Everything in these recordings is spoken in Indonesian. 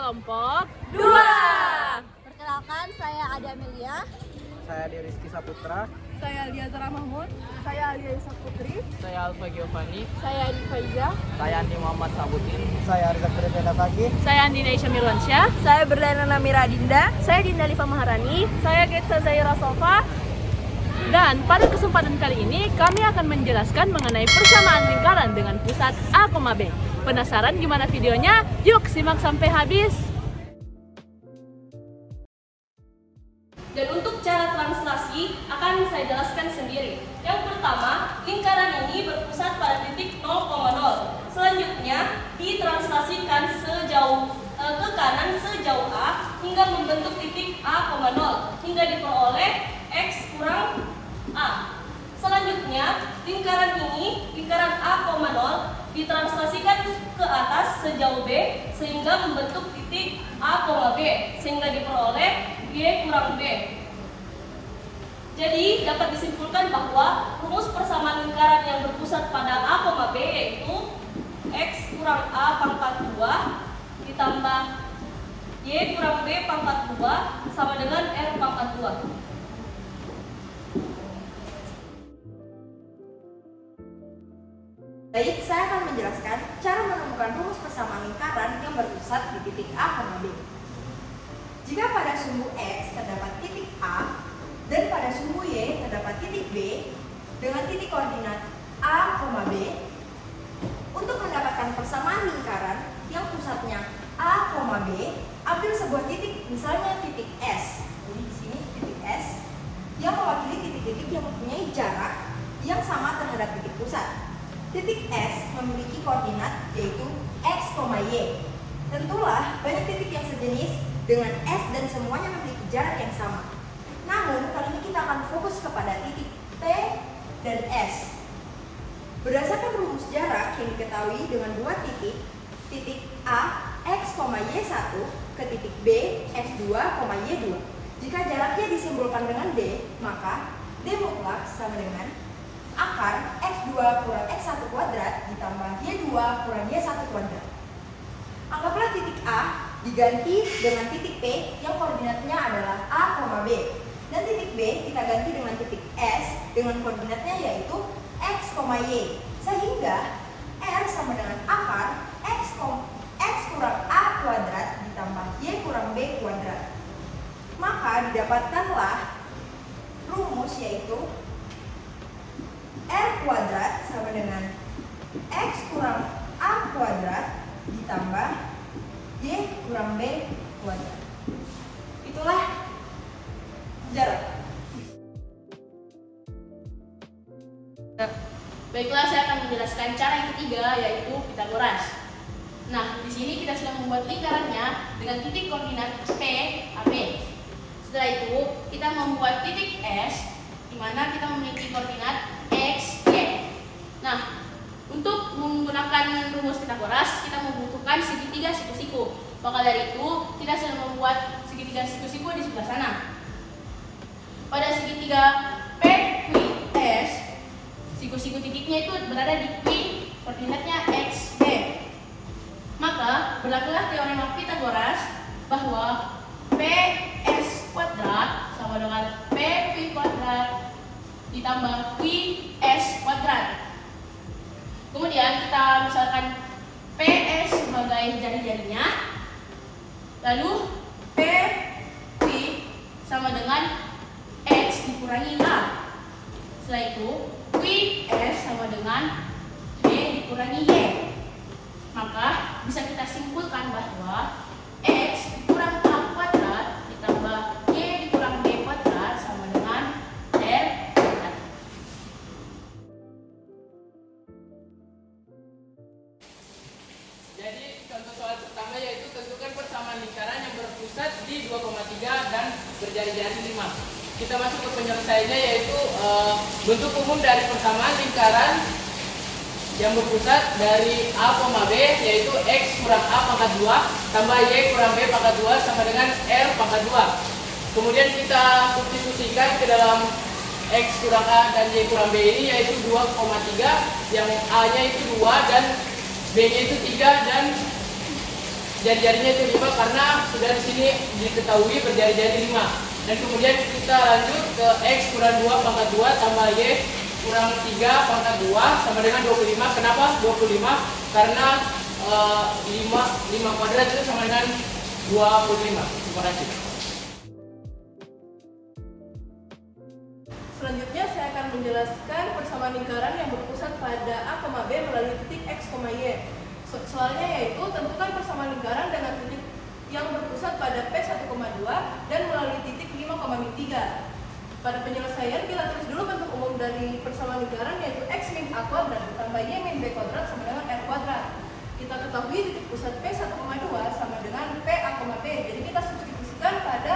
kelompok 2. Perkenalkan, saya Ade Amelia. Saya Rizky Saputra. Saya Lia Zara Mahmud. Saya Alia Isa Putri. Saya Alfa Giovanni. Saya Adi Faiza. Saya Andi Muhammad Sabutin. Saya Arizak Tridena Tagi. Saya Andi Naisha Mirwansyah. Saya Berliana Namira Dinda. Saya Dinda Liva Maharani. Saya Getsa Zaira Sofa. Dan pada kesempatan kali ini kami akan menjelaskan mengenai persamaan lingkaran dengan pusat A, B. Penasaran gimana videonya? Yuk simak sampai habis. Dan untuk cara translasi akan saya jelaskan sendiri. Yang pertama, lingkaran ini berpusat pada titik 0,0. Selanjutnya ditranslasikan ke kanan sejauh A hingga membentuk titik A,0 hingga diperoleh X kurang A. Selanjutnya, lingkaran A,0 ditranslasikan ke atas sejauh B sehingga membentuk titik A, B sehingga diperoleh Y kurang B. Jadi dapat disimpulkan bahwa rumus persamaan lingkaran yang berpusat pada A, B yaitu X kurang A pangkat 2 ditambah Y kurang B pangkat 2 sama dengan R pangkat 2. Baik, saya akan menjelaskan cara menemukan rumus persamaan lingkaran yang berpusat di titik A, B. Jika pada sumbu X terdapat titik A dan pada sumbu Y terdapat titik B dengan titik koordinat A, B, untuk mendapatkan persamaan lingkaran yang pusatnya A, B, ambil sebuah titik, misalnya titik S. Jadi di sini titik S yang mewakili titik-titik yang mempunyai jarak yang sama terhadap titik pusat. Titik S memiliki koordinat yaitu X, Y. Tentulah banyak titik yang sejenis dengan S dan semuanya memiliki jarak yang sama. Namun kali ini kita akan fokus kepada titik P dan S. Berdasarkan rumus jarak yang diketahui dengan dua titik A, X, Y1 ke titik B, X2, Y2. Jika jaraknya disimbolkan dengan D, maka D mutlak sama dengan akar X2 kurang X1 kuadrat ditambah Y2 kurang Y1 kuadrat. Anggaplah titik A diganti dengan titik P yang koordinatnya adalah A, B. Dan titik B kita ganti dengan titik S dengan koordinatnya yaitu X, Y. Sehingga R sama dengan akar X kurang A kuadrat ditambah Y kurang B kuadrat. Maka didapatkanlah rumus yaitu R kuadrat sama dengan X kurang A kuadrat ditambah Y kurang B kuadrat. Itulah jarak. Baiklah, saya akan menjelaskan cara yang ketiga yaitu Pitagoras. Nah, di sini kita sudah membuat lingkarannya dengan titik koordinat P, AB. Setelah itu, kita membuat titik S di mana kita memiliki koordinat X, Y. Nah, untuk menggunakan rumus Pitagoras, kita membutuhkan segitiga siku-siku. Maka dari itu, kita sudah membuat segitiga siku-siku di sebelah sana. Pada segitiga P, Q, S, siku-siku titiknya itu berada di Q, koordinatnya X, Y. Maka, berlakulah teorema Pitagoras bahwa PS kuadrat sama dengan PQ kuadrat ditambah QS kuadrat. Kemudian kita misalkan PS sebagai jari-jarinya, lalu PQ sama dengan X dikurangi A. Setelah itu QS sama dengan Y dikurangi Y. Maka bisa kita simpulkan bahwa X dikurang A kuadrat ditambah Y dikurang B kuadrat sama dengan R kuadrat. Jadi contoh soal pertama yaitu tentukan persamaan lingkaran yang berpusat di 2,3 dan berjari-jari 5. Kita masuk ke penyelesaiannya yaitu bentuk umum dari persamaan lingkaran yang berpusat dari A, B yaitu X kurang A pangkat 2 tambah Y kurang B pangkat 2 sama dengan R pangkat 2. Kemudian kita substitusikan ke dalam X kurang A dan Y kurang B ini yaitu 2,3, yang A nya itu 2 dan B nya itu 3 dan jari-jarinya itu 5 karena sudah di sini diketahui berjari-jari 5. Dan kemudian kita lanjut ke X kurang 2 pangkat 2 tambah Y kurang 3 pangkat 2 sama dengan 25. Kenapa 25? Karena 5 kuadrat itu sama dengan 25. Terima kasih. Selanjutnya saya akan menjelaskan persamaan lingkaran yang berpusat pada A, B melalui titik X, Y. Soalnya yaitu tentukan persamaan lingkaran dengan titik yang berpusat pada P1,2 dan melalui titik 5,3. Pada penyelesaian kita tulis dulu bentuk umum dari persamaan lingkaran yaitu X min A kuadrat ditambah Y min B kuadrat sama dengan R kuadrat. Kita ketahui titik pusat P1,2 sama dengan PA, B. Jadi kita substitusikan pada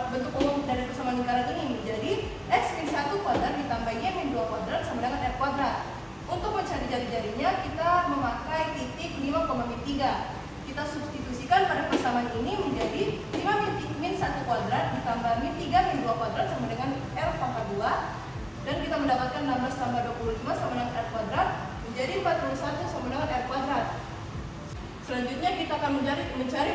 bentuk umum dari persamaan lingkaran ini menjadi X min 1 kuadrat ditambah Y min 2 kuadrat sama dengan R kuadrat. Untuk mencari jari-jarinya kita memakai titik 5,3. Kita substitusikan pada persamaan ini menjadi 5 min 1 kuadrat ditambah min 3 min 2 kuadrat sama dengan R pangkat 2. Dan kita mendapatkan 16 tambah 25 sama dengan R kuadrat menjadi 41 sama dengan R kuadrat. Selanjutnya kita akan mencari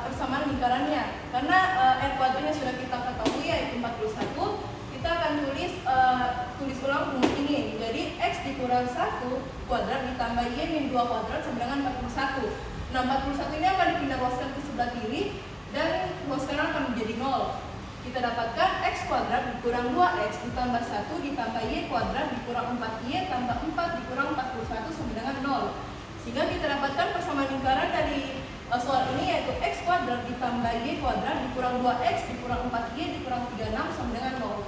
persamaan lingkarannya. Karena R kuadratnya sudah kita ketahui yaitu 41, kita akan tulis ulang rumus ini. Jadi X dikurang 1 kuadrat ditambah Y min 2 kuadrat sama dengan 41. Nah, 41 ini akan dipindah ruaskan ke sebelah kiri dan ruas kanan akan menjadi 0. Kita dapatkan X kuadrat dikurang 2X ditambah 1 ditambah Y kuadrat dikurang 4Y tambah 4 dikurang 41 sama dengan 0. Sehingga kita dapatkan persamaan lingkaran dari soal ini yaitu X kuadrat ditambah Y kuadrat dikurang 2X dikurang 4Y dikurang 36 sama dengan 0.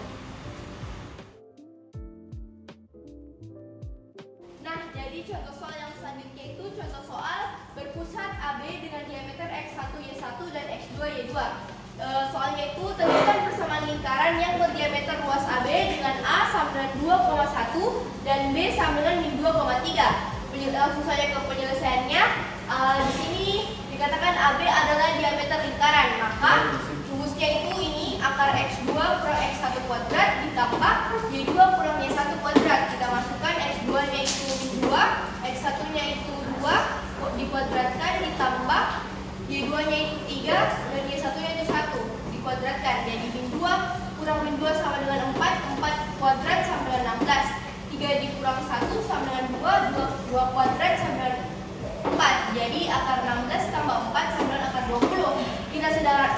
Nah, jadi contoh soal yang selanjutnya itu contoh soal berpusat AB dengan diameter X1, Y1 dan X2, Y2. Soalnya itu tentukan persamaan lingkaran yang berdiameter ruas AB dengan A sama dengan 2,1 dan B sama dengan min 2,3. Langsung saja ke penyelesaiannya. Di sini dikatakan AB adalah diameter lingkaran, maka rumusnya itu ini akar X2 kurang X1 kuadrat ditambah Y2 kurang Y1 kuadrat. Kita masukkan X2-nya itu 2, X1-nya itu 2, dikuadratkan ditambah Y2-nya itu 3 dan Y1-nya itu 1 dikuadratkan. Jadi min 2 kurang min 2 sama dengan 4, 4 kuadrat sama dengan 16. 3 dikurang 1 sama dengan 2 kuadrat sama dengan 4. Jadi akar 16 tambah 4 sama dengan akar 20. Kita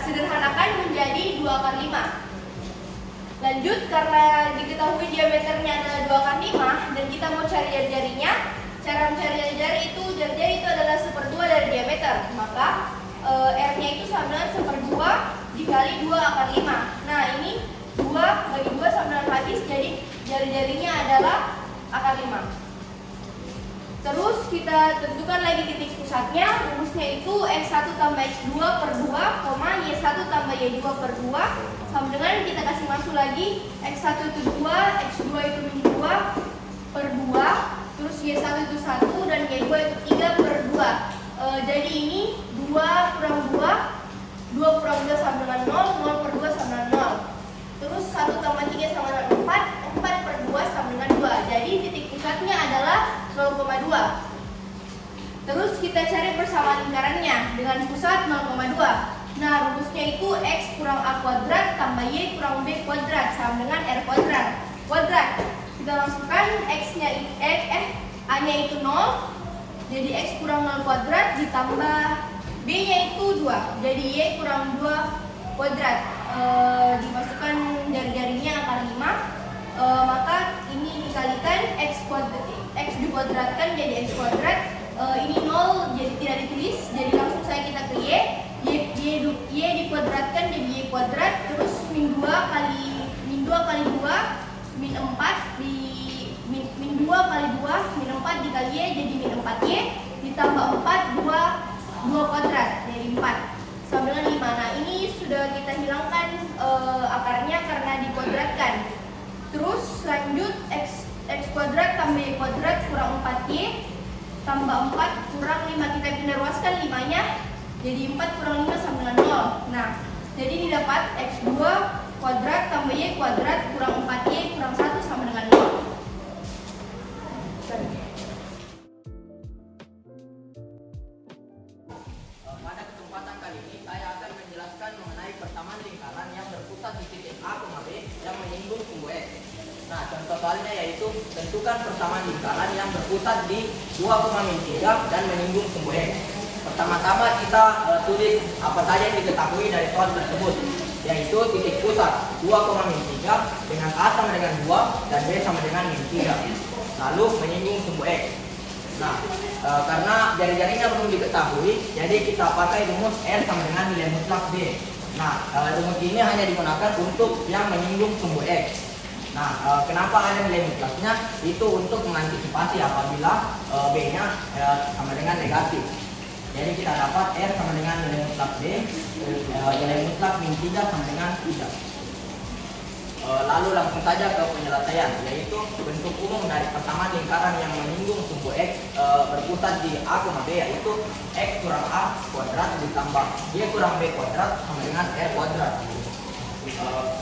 sederhanakan menjadi 2 akar 5. Lanjut, karena diketahui diameternya adalah 2 akar 5 dan kita mau cari jari-jarinya. Cara mencari jari-jari itu adalah 1/2 dari diameter. Maka R-nya itu sama dengan 1/2 dikali 2 akar 5. Nah, ini 2 bagi 2 sama dengan habis, jadi jari-jarinya adalah akar 5. Terus kita tentukan lagi titik pusatnya. Rumusnya itu X1 tambah X2 per 2, Y1 tambah Y2 per 2 sama dengan kita kasih masuk lagi X1 itu 2, X2 itu min 2 per 2, terus Y1 itu 1 dan Y2 itu 3 per 2. Jadi ini 2 kurang 2, 2 kurang 2 sama dengan 0, 0 per 2 sama dengan 0. Terus 1 tambah 3 sama dengan 4, 4 per 2 sama dengan 2. Jadi titik pusatnya adalah 0,2. Terus kita cari persamaan lingkarannya dengan pusat 0,2. Nah, rumusnya itu X kurang A kuadrat tambah Y kurang B kuadrat sama dengan R kuadrat. Kita masukkan A-nya itu 0. Jadi X kurang 0 kuadrat ditambah B-nya itu 2. Jadi Y kurang 2 kuadrat. Dimasukkan jari-jarinya akar 5. Maka ini dikalikan X dikuadratkan jadi X kuadrat. Ini 0 jadi tidak ditulis, jadi langsung saja kita ke Y dikuadratkan jadi Y kuadrat. Terus min 2 kali 2 min 4 min 2 kali 2 min 4 dikali Y jadi min 4Y ditambah 4 2 kuadrat jadi 4 sama dengan 5. Nah, ini sudah kita hilangkan akarnya karena dikuadratkan. Terus lanjut X kuadrat tambah Y kuadrat kurang 4Y tambah 4 kurang 5. Kita pindah ruaskan 5-nya jadi 4 kurang 5 sama dengan 0. Nah, jadi ini dapat X2 kuadrat tambah Y kuadrat kurang 4Y kurang 1 sama dengan 0. soalnya yaitu tentukan persamaan lingkaran yang berpusat di 2,3 dan menyinggung sumbu X. Pertama-tama kita tulis apa saja yang diketahui dari soal tersebut, yaitu titik pusat 2,3 dengan A sama dengan 2 dan B sama dengan min 3. Lalu menyinggung sumbu X. Nah, karena jari-jarinya belum diketahui, jadi kita pakai rumus R sama dengan nilai mutlak B. Nah, rumus ini hanya digunakan untuk yang menyinggung sumbu X. Nah, kenapa ada nilai mutlaknya? Itu untuk mengantisipasi apabila B-nya sama dengan negatif. Jadi kita dapat R sama dengan nilai mutlak B, nilai mutlak min 3 sama dengan 3. Lalu langsung saja ke penyelesaian, yaitu bentuk umum dari persamaan lingkaran yang menyinggung sumbu X berpusat di A, B, yaitu X kurang A kuadrat ditambah Y kurang B kuadrat sama dengan R kuadrat.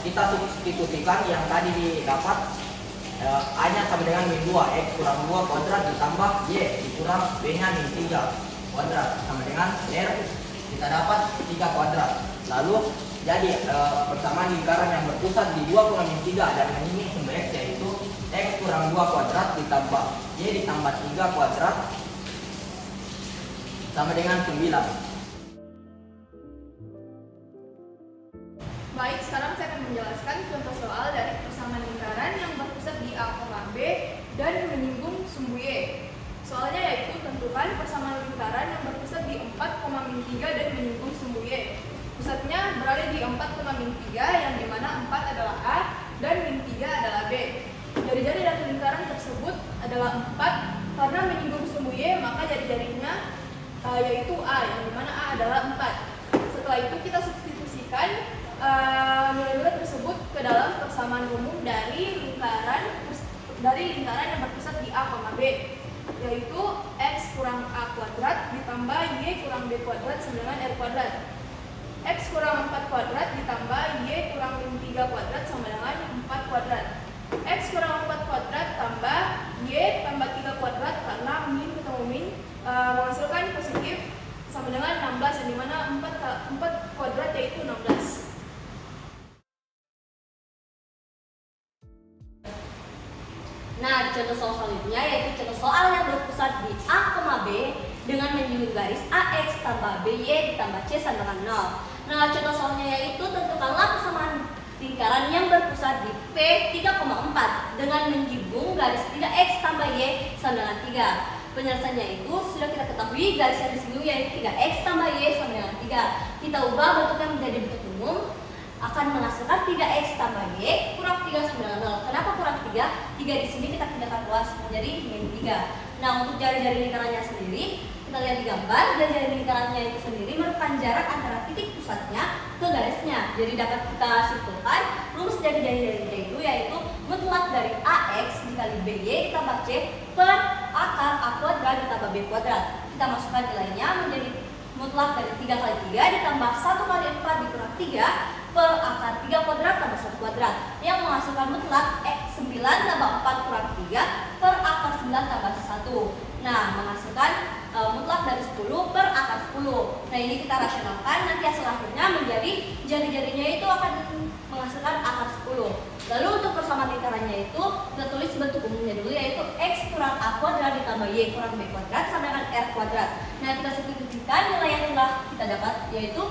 Kita substitusikan yang tadi didapat, A-nya sama dengan min 2, X kurang 2 kuadrat ditambah Y dikurang B-nya min 3 kuadrat sama dengan R, kita dapat 3 kuadrat. Lalu jadi persamaan lingkaran yang berpusat di 2,3 dan menyinggung sumbu X, yaitu X kurang 2 kuadrat ditambah Y ditambah 3 kuadrat sama dengan 9. Baik, sekarang saya akan menjelaskan contoh soal dari persamaan lingkaran yang berpusat di A, B dan menyinggung sumbu Y. Soalnya yaitu tentukan persamaan lingkaran yang berpusat di 4,3 dan menyinggung sumbu Y. Pusatnya berada di 4,3 yang dimana 4 adalah A dan min 3 adalah B. Jari-jari dari lingkaran tersebut adalah 4. Karena menyinggung sumbu Y, maka jari-jarinya yaitu A, yang dimana A adalah 4. Setelah itu kita substitusikan nilai-nilai tersebut ke dalam persamaan umum dari lingkaran yang berpusat di A, B, yaitu X kurang A kuadrat ditambah Y kurang B kuadrat sama dengan R kuadrat. X kurang 4 kuadrat ditambah Y kurang min 3 kuadrat sama dengan 4 kuadrat. X kurang 4 kuadrat tambah Y tambah 3 kuadrat, karena min ketemu min menghasilkan positif sama dengan 16, yang dimana 4 kuadrat yaitu 16. Nah, contoh soal selanjutnya yaitu contoh soal yang berpusat di A, B dengan menyinggung garis AX tambah BY ditambah C sama dengan 0. Nah, contoh soalnya yaitu tentukanlah persamaan lingkaran yang berpusat di P 3,4 dengan menyinggung garis 3X tambah Y sama dengan 3. Penyelesaiannya itu sudah kita ketahui, garis yang disinggung yaitu 3X tambah Y sama dengan 3. Kita ubah bentuknya menjadi bentuk umum, akan menghasilkan 3X tambah Y kurang 3 sama dengan 0. Kenapa kurang 3? 3 di sini kita pindahkan luas menjadi min 3. Nah, untuk jari-jari lingkarannya sendiri, kita lihat di gambar, jari-jari lingkarannya itu sendiri merupakan jarak antara titik pusatnya ke garisnya. Jadi dapat kita simpulkan rumus jari-jarinya itu yaitu mutlak dari AX dikali BY ditambah C per akar A kuadrat ditambah B kuadrat. Kita masukkan nilainya menjadi mutlak dari 3 kali 3 ditambah 1 kali 4 dikurang 3 per akar 3 kuadrat tambah 1 kuadrat, yang menghasilkan mutlak 9 tambah 4 kurang 3 per akar 9 tambah 1. Nah, menghasilkan mutlak dari 10 per akar 10. Nah, ini kita rasionalkan, nanti hasil akhirnya menjadi jari-jarinya itu akan menghasilkan akar 10. Lalu untuk persamaan lingkarannya itu kita tulis bentuk umumnya dulu, yaitu X kurang A kuadrat ditambah Y kurang B kuadrat sama dengan R kuadrat. Nah, kita substitusikan nilai yang telah kita dapat, yaitu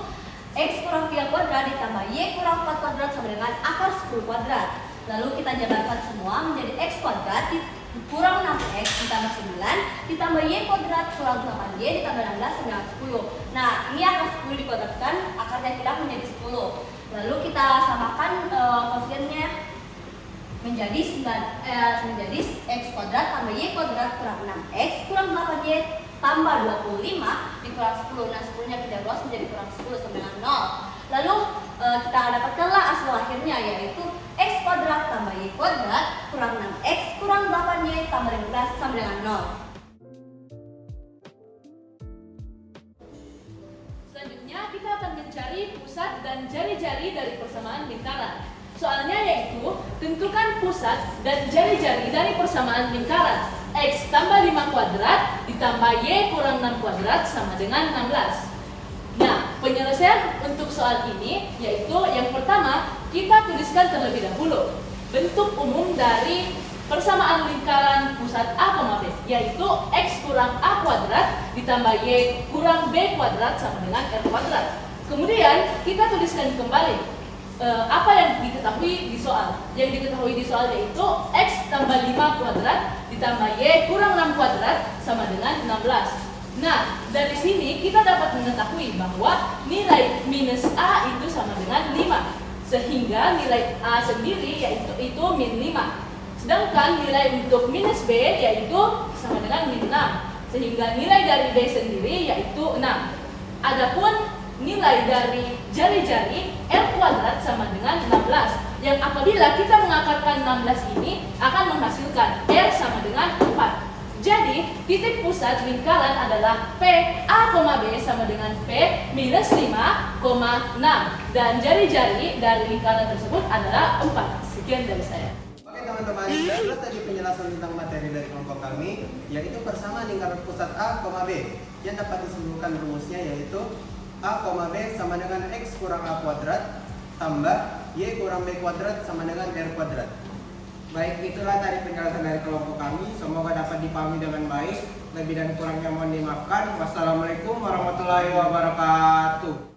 X kurang 3 kuadrat ditambah Y kurang 4 kuadrat sama dengan akar 10 kuadrat. Lalu kita jabarkan semua menjadi X kuadrat kurang 6X ditambah 9 ditambah Y kuadrat kurang 8Y ditambah 16 sama dengan 10. Nah, ini akar 10 dikuadratkan, akarnya hilang menjadi 10. Lalu kita samakan kosiennya menjadi menjadi X kuadrat tambah Y kuadrat kurang 6X kurang 8Y tambah 25 dikurang 10. Nah, 10-nya kita luas menjadi kurang 10 sama dengan 0. Lalu kita dapatkanlah hasil akhirnya, yaitu X kuadrat tambah Y kuadrat kurang 6X kurang 8Y tambah 15 sama dengan 0. Selanjutnya kita akan mencari pusat dan jari-jari dari persamaan lingkaran. Soalnya yaitu tentukan pusat dan jari-jari dari persamaan lingkaran. X tambah 5 kuadrat ditambah Y kurang 6 kuadrat sama dengan 16. Nah, penyelesaian untuk soal ini yaitu yang pertama, kita tuliskan terlebih dahulu bentuk umum dari persamaan lingkaran pusat A, B, yaitu X kurang A kuadrat ditambah Y kurang B kuadrat sama dengan R kuadrat. Kemudian kita tuliskan kembali apa yang diketahui di soal. Yang diketahui di soal yaitu X tambah 5 kuadrat ditambah Y kurang 6 kuadrat sama dengan 16. Nah, dari sini kita dapat mengetahui bahwa nilai minus A itu sama dengan 5. Sehingga nilai A sendiri yaitu min 5. Sedangkan nilai untuk minus B yaitu sama dengan min 6. Sehingga nilai dari B sendiri yaitu 6. Adapun nilai dari jari-jari R kuadrat sama dengan 16. Yang apabila kita mengakarkan 16 ini akan menghasilkan R sama dengan 4. Jadi, titik pusat lingkaran adalah P A, B sama dengan P minus 5,6. Dan jari-jari dari lingkaran tersebut adalah 4. Sekian dari saya. Oke teman-teman, itulah tadi penjelasan tentang materi dari kelompok kami, yaitu persamaan lingkaran pusat A, B. Yang dapat disimpulkan rumusnya yaitu A, B sama dengan X kurang A kuadrat tambah Y kurang B kuadrat sama dengan R kuadrat. Baik, itulah tadi penjelasan dari kelompok kami. Semoga dapat dipahami dengan baik. Lebih dan kurangnya mohon dimaafkan. Wassalamualaikum warahmatullahi wabarakatuh.